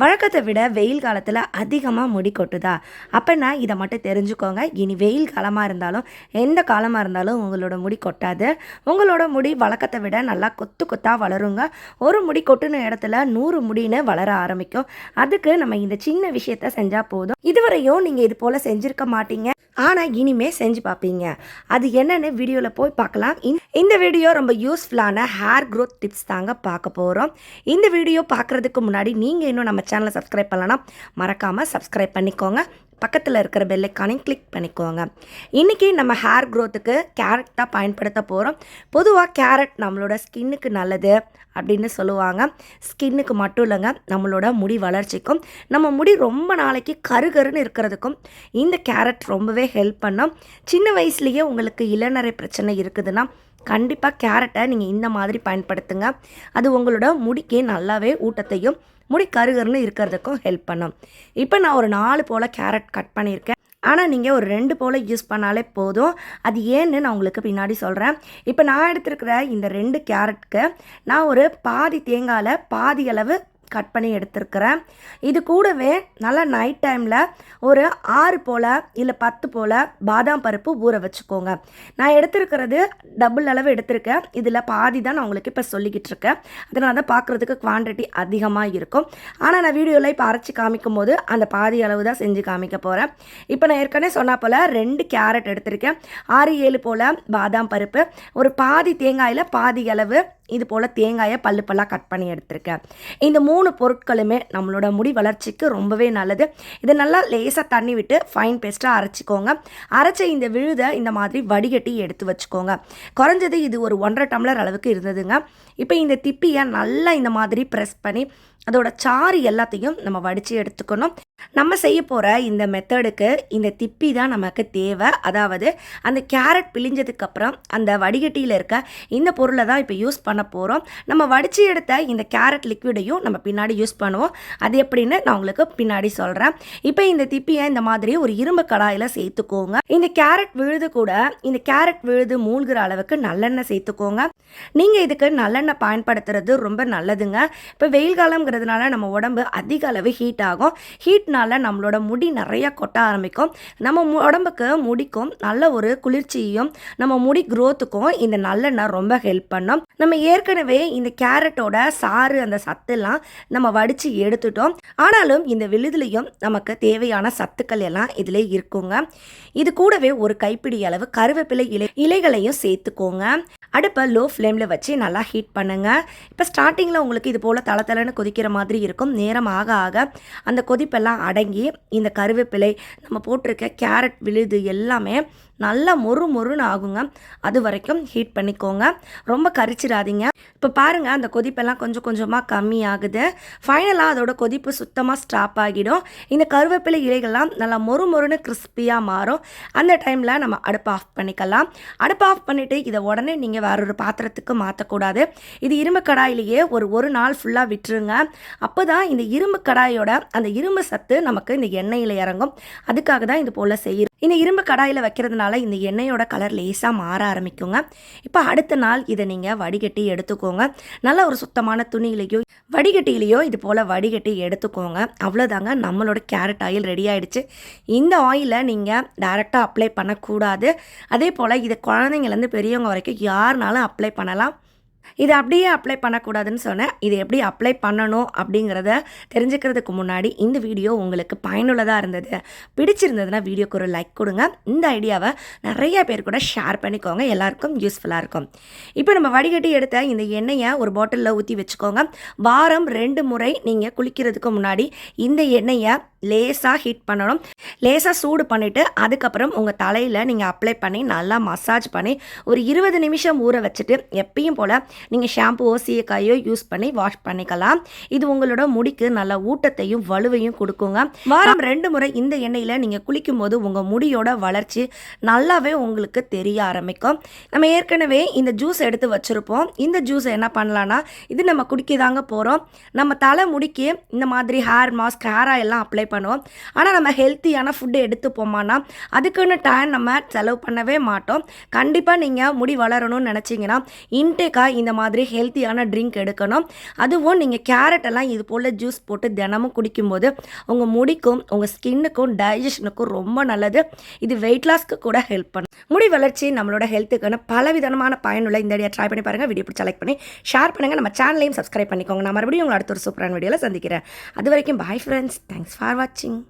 வழக்கத்தை விட வெயில் காலத்தில் அதிகமாக முடி கொட்டுதா? அப்போனா இதை மட்டும் தெரிஞ்சுக்கோங்க. இனி வெயில் காலமாக இருந்தாலும் எந்த காலமாக இருந்தாலும் உங்களோட முடி கொட்டாது. உங்களோட முடி வழக்கத்தை விட நல்லா கொத்து கொத்தாக வளருங்க. ஒரு முடி கொட்டுன இடத்துல 100 முடின்னு வளர ஆரம்பிக்கும். அதுக்கு நம்ம இந்த சின்ன விஷயத்த செஞ்சால் போதும். இதுவரையும் நீங்கள் இது போல் செஞ்சுருக்க மாட்டீங்க, ஆனால் இனிமே செஞ்சு பார்ப்பீங்க. அது என்னென்னு வீடியோவில் போய் பார்க்கலாம். இந்த வீடியோ ரொம்ப யூஸ்ஃபுல்லான ஹேர் க்ரோத் டிப்ஸ் தாங்க பார்க்க போகிறோம். இந்த வீடியோ பார்க்குறதுக்கு முன்னாடி நீங்கள் இன்னும் நம்ம சேனலை சப்ஸ்கிரைப் பண்ணலன்னா மறக்காமல் சப்ஸ்கிரைப் பண்ணிக்கோங்க. பக்கத்தில் இருக்கிற பெல் ஐகானையும் கிளிக் பண்ணிக்கோங்க. இன்றைக்கி நம்ம ஹேர் க்ரோத்துக்கு கேரட் தான் பயன்படுத்த போகிறோம். பொதுவாக கேரட் நம்மளோட ஸ்கின்னுக்கு நல்லது அப்படின்னு சொல்லுவாங்க. ஸ்கின்னுக்கு மட்டும் இல்லைங்க, நம்மளோட முடி வளர்ச்சிக்கும் நம்ம முடி ரொம்ப நாளைக்கு கருகருன்னு இருக்கிறதுக்கும் இந்த கேரட் ரொம்பவே ஹெல்ப் பண்ணும். சின்ன வயசுலேயே உங்களுக்கு இளநரை பிரச்சனை இருக்குதுன்னா கண்டிப்பாக கேரட்டை நீங்கள் இந்த மாதிரி பயன்படுத்துங்க. அது உங்களோட முடிக்கு நல்லாவே ஊட்டத்தையும் முடி கருகருன்னு இருக்கிறதுக்கும் ஹெல்ப் பண்ணும். இப்போ நான் ஒரு 4 போல் கேரட் கட் பண்ணியிருக்கேன். ஆனால் நீங்கள் ஒரு 2 போல் யூஸ் பண்ணாலே போதும். அது ஏன்னு நான் உங்களுக்கு பின்னாடி சொல்கிறேன். இப்போ நான் எடுத்துருக்கிற இந்த 2 கேரட்டுக்கு நான் ஒரு பாதி தேங்காயில் பாதி அளவு கட் பண்ணி எடுத்துருக்கிறேன். இது கூடவே நல்லா நைட் டைமில் ஒரு 6 போல் இல்லை 10 போல் பாதாம் பருப்பு ஊற வச்சுக்கோங்க. நான் எடுத்துருக்கிறது டபுள் அளவு எடுத்திருக்கேன். இதில் பாதி தான் நான் உங்களுக்கு இப்போ சொல்லிக்கிட்டு இருக்கேன். அதனால தான் பார்க்குறதுக்கு குவான்டிட்டி அதிகமாக இருக்கும். ஆனால் நான் வீடியோவில் இப்போ அரைச்சி காமிக்கும் போது அந்த பாதி அளவு தான் செஞ்சு காமிக்க போகிறேன். இப்போ நான் ஏற்கனவே சொன்ன போல் 2 கேரட் எடுத்திருக்கேன். 6-7 போல் பாதாம் பருப்பு, ஒரு பாதி தேங்காயில் பாதி அளவு இது போல் தேங்காயை பல்லாக கட் பண்ணி எடுத்திருக்கேன். இந்த 3 பொருட்களுமே நம்மளோட முடி வளர்ச்சிக்கு ரொம்பவே நல்லது. இதை நல்லா லேசாக தண்ணி விட்டு ஃபைன் பேஸ்ட்டாக அரைச்சிக்கோங்க. அரைச்ச இந்த விழுதை இந்த மாதிரி வடிகட்டி எடுத்து வச்சுக்கோங்க. குறைஞ்சது இது ஒரு 1.5 டம்ளர் அளவுக்கு இருந்ததுங்க. இப்போ இந்த திப்பியை நல்லா இந்த மாதிரி ப்ரெஸ் பண்ணி அதோட சாறு எல்லாத்தையும் நம்ம வடித்து எடுத்துக்கணும். நம்ம செய்ய போகிற இந்த மெத்தடுக்கு இந்த திப்பி தான் நமக்கு தேவை. அதாவது அந்த கேரட் பிழிஞ்சதுக்கப்புறம் அந்த வடிகட்டியில் இருக்க இந்த பொருளை தான் இப்போ யூஸ் பண்ண போகிறோம். நம்ம வடித்து எடுத்த இந்த கேரட் லிக்விடையும் நம்ம பின்னாடி யூஸ் பண்ணுவோம். அது எப்படின்னு நான் உங்களுக்கு பின்னாடி சொல்கிறேன். இப்போ இந்த திப்பியை இந்த மாதிரி ஒரு இரும்பு கடாயில் சேர்த்துக்கோங்க. இந்த கேரட் விழுது கூட இந்த கேரட் விழுது மூழ்கிற அளவுக்கு நல்லெண்ணெய் சேர்த்துக்கோங்க. நீங்கள் இதுக்கு நல்லெண்ணெய் பயன்படுத்துறது ரொம்ப நல்லதுங்க. இப்போ வெயில் காலம்ங்கிறதுனால நம்ம உடம்பு அதிக அளவு ஹீட் ஆகும். ஹீட்னால நம்மளோட முடி நிறைய கொட்ட ஆரம்பிக்கும். நம்ம உடம்புக்கு முடிக்கும் நல்ல ஒரு குளிர்ச்சியும் நம்ம முடி க்ரோத்துக்கும் இந்த நல்லெண்ணெய் ரொம்ப ஹெல்ப் பண்ணும். நம்ம ஏற்கனவே இந்த கேரட்டோட சாறு அந்த சத்துலாம் நம்ம வடித்து எடுத்துட்டோம். ஆனாலும் இந்த விழுதுலையும் நமக்கு தேவையான சத்துக்கள் எல்லாம் இதில் இருக்குங்க. இது கூடவே ஒரு கைப்பிடி அளவு கருவேப்பிலை இலைகளையும் சேர்த்துக்கோங்க. அடுப்பை லோ ஃப்ளேமில் வச்சு நல்லா ஹீட் பண்ணுங்க. இப்போ ஸ்டார்டிங்கில் உங்களுக்கு இது போல் தளத்தலன்னு கொதிக்கிற மாதிரி இருக்கும். நேரம் ஆக ஆக அந்த கொதிப்பெல்லாம் அடங்கி இந்த கருவேப்பிலை நம்ம போட்டிருக்க கேரட் விழுது எல்லாமே நல்லா மொறுன்னு ஆகுங்க. அது வரைக்கும் ஹீட் பண்ணிக்கோங்க. ரொம்ப கரிச்சிடாதீங்க. இப்போ பாருங்கள், அந்த கொதிப்பெல்லாம் கொஞ்சம் கொஞ்சமாக கம்மி ஆகுது. ஃபைனலாக அதோட கொதிப்பு சுத்தமாக ஸ்டாப் ஆகிடும். இந்த கருவேப்பிலை இலைகள்லாம் நல்லா மொறுன்னு கிறிஸ்பியாக மாறும். அந்த டைமில் நம்ம அடுப்பை ஆஃப் பண்ணிக்கலாம். அடுப்பை ஆஃப் பண்ணிவிட்டு இதை உடனே நீங்கள் வேற ஒரு பாத்திரத்துக்கு மாற்றக்கூடாது. இது இரும்பு கடாயிலேயே ஒரு நாள் ஃபுல்லாக விட்டுருங்க. அப்போ தான் இந்த இரும்பு கடாயோட அந்த இரும்பு சத்து நமக்கு இந்த எண்ணெயில் இறங்கும். அதுக்காக தான் இது போல் செய்யும். இந்த இரும்பு கடாயில் வைக்கிறதுனால இந்த எண்ணெயோட கலர் லேசாக மாற ஆரம்பிக்குங்க. இப்போ அடுத்த நாள் இதை நீங்கள் வடிகட்டி எடுத்துக்கோங்க. நல்ல ஒரு சுத்தமான துணியிலையோ வடிகட்டியிலையோ இது போல் வடிகட்டி எடுத்துக்கோங்க. அவ்வளோதாங்க, நம்மளோட கேரட் ஆயில் ரெடி ஆகிடுச்சு. இந்த ஆயிலை நீங்கள் டைரெக்டாக அப்ளை பண்ணக்கூடாது. அதே போல் இது குழந்தைங்கலேருந்து பெரியவங்க வரைக்கும் யாருனாலும் அப்ளை பண்ணலாம். இதை அப்படியே அப்ளை பண்ணக்கூடாதுன்னு சொன்னேன். இது எப்படி அப்ளை பண்ணணும் அப்படிங்கிறத தெரிஞ்சுக்கிறதுக்கு முன்னாடி இந்த வீடியோ உங்களுக்கு பயனுள்ளதாக இருந்தது, பிடிச்சிருந்ததுன்னா வீடியோக்கு ஒரு லைக் கொடுங்க. இந்த ஐடியாவை நிறைய பேர் கூட ஷேர் பண்ணிக்கோங்க. எல்லாருக்கும் யூஸ்ஃபுல்லாக இருக்கும். இப்போ நம்ம வடிகட்டி எடுத்த இந்த எண்ணெயை ஒரு பாட்டிலில் ஊற்றி வச்சுக்கோங்க. வாரம் 2 முறை நீங்கள் குளிக்கிறதுக்கு முன்னாடி இந்த எண்ணெயை லேசாக ஹீட் பண்ணணும். லேசாக சூடு பண்ணிவிட்டு அதுக்கப்புறம் உங்கள் தலையில் நீங்கள் அப்ளை பண்ணி நல்லா மசாஜ் பண்ணி ஒரு 20 நிமிஷம் ஊற வச்சுட்டு எப்பயும் போல் நீங்கள் ஷாம்புவோ சீயக்காயோ யூஸ் பண்ணி வாஷ் பண்ணிக்கலாம். இது உங்களோட முடிக்கு நல்ல ஊட்டத்தையும் வலுவையும் கொடுக்குங்க. வாரம் 2 முறை இந்த எண்ணெயில் நீங்கள் குளிக்கும் போது உங்கள் முடியோட வளர்ச்சி நல்லாவே உங்களுக்கு தெரிய ஆரம்பிக்கும். நம்ம ஏற்கனவே இந்த ஜூஸ் எடுத்து வச்சுருப்போம். இந்த ஜூஸை என்ன பண்ணலான்னா, இது நம்ம குடிக்க தாங்க போகிறோம். நம்ம தலை முடிக்கு இந்த மாதிரி ஹேர் மாஸ்க் ஹேர் ஆயிலெலாம் அப்ளை பண்ணுவோம். ஆனால் நம்ம ஹெல்த்தியான ஃபுட்டு எடுத்துப்போமானா அதுக்குன்னு டைம் நம்ம செலவு பண்ணவே மாட்டோம். கண்டிப்பாக நீங்கள் முடி வளரணும்னு நினச்சிங்கன்னா இன்டேக்காக இந்த மாதிரி ஹெல்த்தியான ட்ரிங்க் எடுக்கணும். அதுவும் நீங்கள் கேரட்டெல்லாம் இது போல் ஜூஸ் போட்டு தினமும் குடிக்கும்போது உங்கள் முடிக்கும் உங்கள் ஸ்கின்னுக்கும் டைஜஷனுக்கும் ரொம்ப நல்லது. இது வெயிட் லாஸ்க்கு கூட ஹெல்ப் பண்ணும். முடி வளர்ச்சி நம்மளோட ஹெல்த்துக்கான பலவிதமான பயனுள்ள இந்த ஐடியா ட்ரை பண்ணி பாருங்கள். வீடியோ பிடிச்ச லைக் பண்ணி ஷேர் பண்ணுங்கள். நம்ம சேனலையும் சப்ஸ்கிரைப் பண்ணிக்கோங்க. நான் மறுபடியும் உங்களை அடுத்த ஒரு சூப்பரான வீடியோவில் சந்திக்கிறேன். அது வரைக்கும் பாய் ஃப்ரெண்ட்ஸ். தேங்க்ஸ் ஃபார் வாட்சிங்.